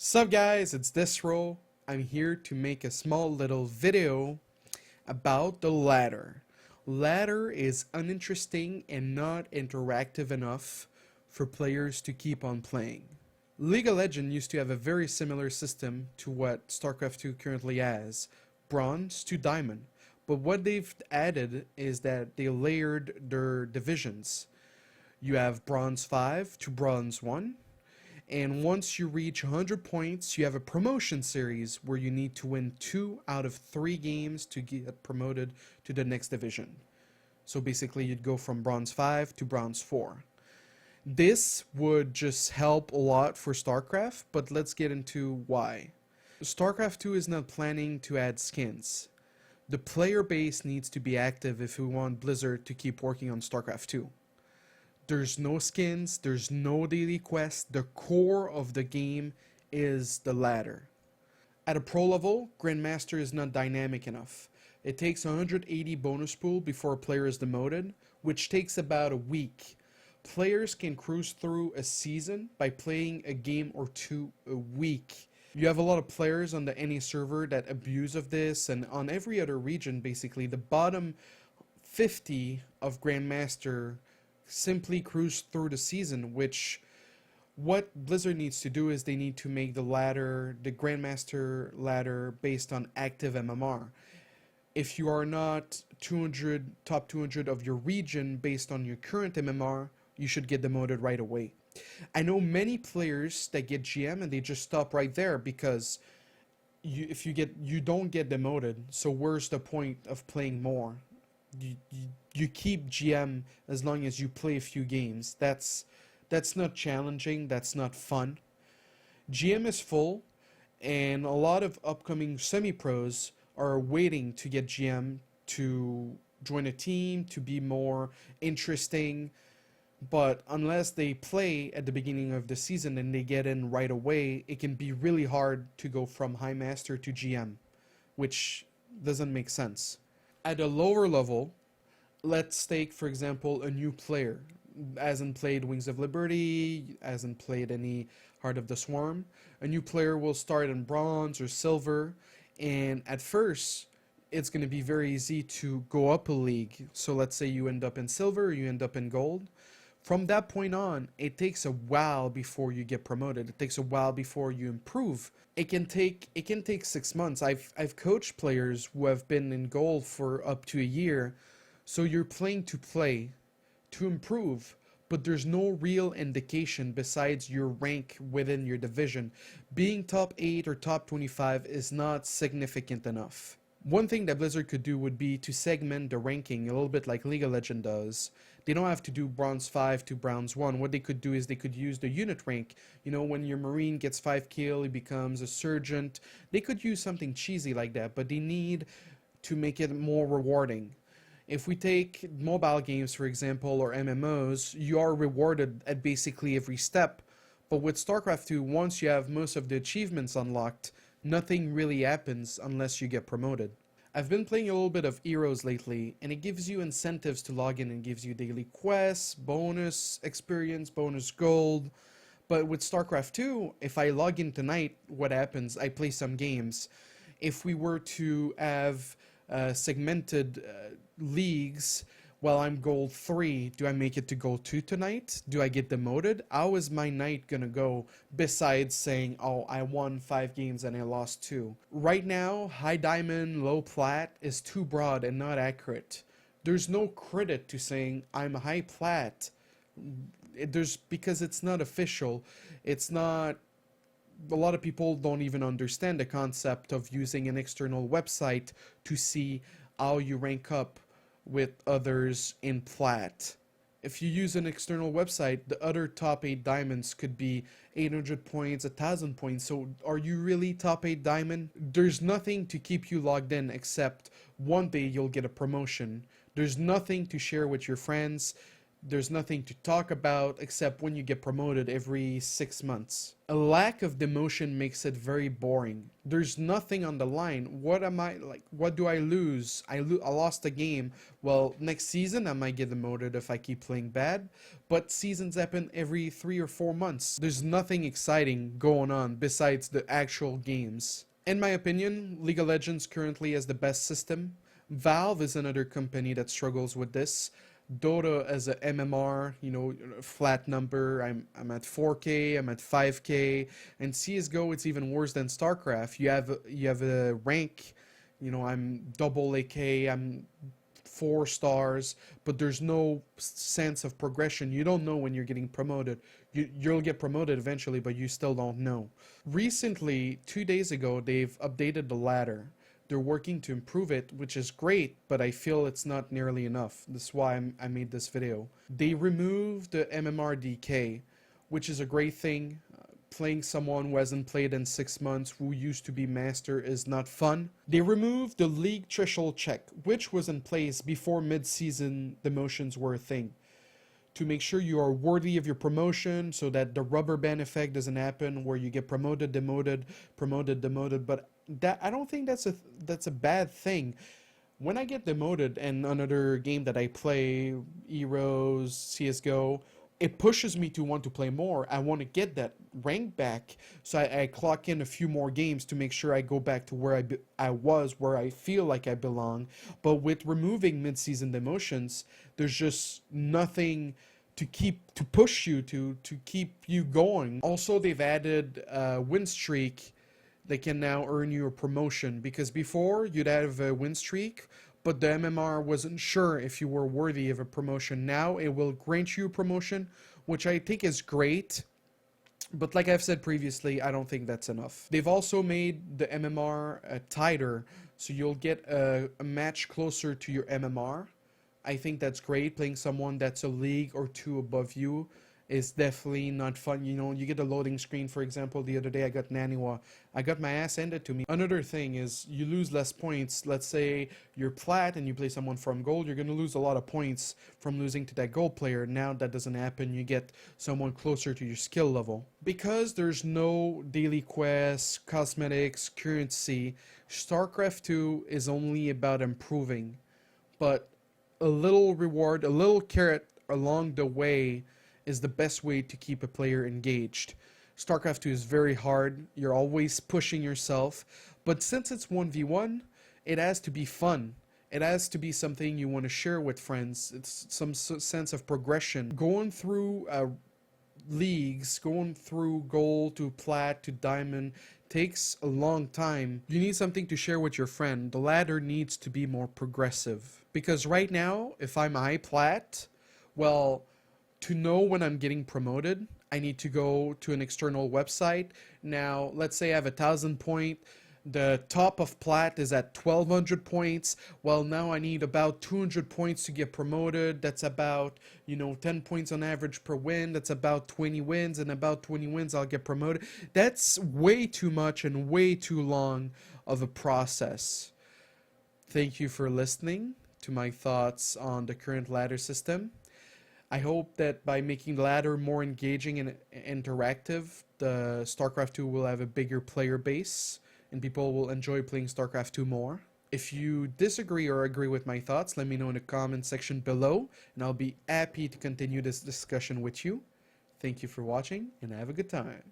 Sup guys, it's Desrow. I'm here to make a small little video about the ladder. Ladder is uninteresting and not interactive enough for players to keep on playing. League of Legends used to have a very similar system to what StarCraft 2 currently has, Bronze to Diamond. But what they've added is that they layered their divisions. You have Bronze 5 to Bronze 1, and once you reach 100 points, you have a promotion series where you need to win 2 out of 3 games to get promoted to the next division. So basically you'd go from Bronze 5 to Bronze 4. This would just help a lot for StarCraft, but let's get into why. StarCraft 2 is not planning to add skins. The player base needs to be active if we want Blizzard to keep working on StarCraft 2. There's no skins, there's no daily quests, the core of the game is the ladder. At a pro level, Grandmaster is not dynamic enough. It takes 180 bonus pool before a player is demoted, which takes about a week. Players can cruise through a season by playing a game or two a week. You have a lot of players on the NA server that abuse of this, and on every other region basically, the bottom 50 of Grandmaster simply cruise through the season, which what Blizzard needs to do is they need to make the ladder, the Grandmaster ladder, based on active MMR. If you are not top 200 of your region based on your current MMR, you should get demoted right away. I know many players that get GM and they just stop right there because you don't get demoted, so where's the point of playing more? You keep GM as long as you play a few games. That's not challenging, that's not fun. GM is full, and a lot of upcoming semi-pros are waiting to get GM to join a team, to be more interesting. But unless they play at the beginning of the season and they get in right away, it can be really hard to go from High Master to GM, which doesn't make sense. At a lower level, let's take, for example, a new player. Hasn't played Wings of Liberty, hasn't played any Heart of the Swarm. A new player will start in Bronze or Silver, and at first, it's going to be very easy to go up a league. So let's say you end up in Silver, you end up in Gold. From that point on, it takes a while before you get promoted. It takes a while before you improve. It can take 6 months. I've coached players who have been in Gold for up to a year. So you're playing to play, to improve, but there's no real indication besides your rank within your division. Being top 8 or top 25 is not significant enough. One thing that Blizzard could do would be to segment the ranking a little bit like League of Legends does. They don't have to do Bronze 5 to Bronze 1. What they could do is they could use the unit rank. You know, when your Marine gets 5 kills, he becomes a Sergeant. They could use something cheesy like that, but they need to make it more rewarding. If we take mobile games, for example, or MMOs, you are rewarded at basically every step. But with StarCraft 2, once you have most of the achievements unlocked, nothing really happens unless you get promoted. I've been playing a little bit of Heroes lately, and it gives you incentives to log in and gives you daily quests, bonus experience, bonus gold. But with StarCraft 2, if I log in tonight, what happens? I play some games. If we were to have segmented leagues, well, I'm Gold 3. Do I make it to Gold 2 tonight? Do I get demoted? How is my night gonna go besides saying, oh, I won 5 games and I lost 2? Right now, High Diamond, Low Plat is too broad and not accurate. There's no credit to saying I'm High Plat. Because it's not official. It's not... A lot of people don't even understand the concept of using an external website to see how you rank up with others in Plat. If you use an external website, the other top 8 diamonds could be 800 points, 1000 points. So are you really top 8 diamond? There's nothing to keep you logged in except one day you'll get a promotion. There's nothing to share with your friends. There's nothing to talk about except when you get promoted every 6 months. A lack of demotion makes it very boring. There's nothing on the line. What am I like? What do I lose? I lost a game. Well, next season I might get demoted if I keep playing bad. But seasons happen every 3 or 4 months. There's nothing exciting going on besides the actual games. In my opinion, League of Legends currently has the best system. Valve is another company that struggles with this. Dota as a MMR, flat number. I'm at 4K, I'm at 5K, and CS:GO it's even worse than StarCraft. You have a rank, I'm double AK, I'm 4 stars, but there's no sense of progression. You don't know when you're getting promoted. You'll get promoted eventually, but you still don't know. Recently, 2 days ago, they've updated the ladder. They're working to improve it, which is great, but I feel it's not nearly enough. That's why I made this video. They removed the MMR DK, which is a great thing. Playing someone who hasn't played in 6 months, who used to be master, is not fun. They removed the league threshold check, which was in place before mid-season demotions were a thing, to make sure you are worthy of your promotion so that the rubber band effect doesn't happen where you get promoted, demoted, promoted, demoted. But that, I don't think that's a bad thing. When I get demoted in another game that I play, Heroes, CSGO, it pushes me to want to play more. I want to get that rank back, so I clock in a few more games to make sure I go back to where I was, where I feel like I belong. But with removing mid-season demotions, there's just nothing to push you to keep you going. Also, they've added win streak. They can now earn you a promotion, because before you'd have a win streak, but the MMR wasn't sure if you were worthy of a promotion. Now it will grant you a promotion, which I think is great. But like I've said previously, I don't think that's enough. They've also made the MMR tighter, so you'll get a match closer to your MMR. I think that's great. Playing someone that's a league or two above you is definitely not fun. You get a loading screen. For example, the other day I got Naniwa. I got my ass handed to me. Another thing is you lose less points. Let's say you're plat and you play someone from gold, you're going to lose a lot of points from losing to that gold player. Now that doesn't happen. You get someone closer to your skill level. Because there's no daily quests, cosmetics, currency, StarCraft 2 is only about improving. But a little reward, a little carrot along the way is the best way to keep a player engaged. StarCraft 2 is very hard. You're always pushing yourself. But since it's 1v1, it has to be fun. It has to be something you want to share with friends. It's some sense of progression. Going through leagues, going through gold to plat to diamond takes a long time. You need something to share with your friend. The ladder needs to be more progressive. Because right now, if I'm high plat, well, to know when I'm getting promoted, I need to go to an external website. Now, let's say I have 1,000 points. The top of plat is at 1,200 points. Well, now I need about 200 points to get promoted. That's about, 10 points on average per win. That's about 20 wins, and about 20 wins I'll get promoted. That's way too much and way too long of a process. Thank you for listening to my thoughts on the current ladder system. I hope that by making the ladder more engaging and interactive, the StarCraft 2 will have a bigger player base and people will enjoy playing StarCraft 2 more. If you disagree or agree with my thoughts, let me know in the comment section below, and I'll be happy to continue this discussion with you. Thank you for watching, and have a good time.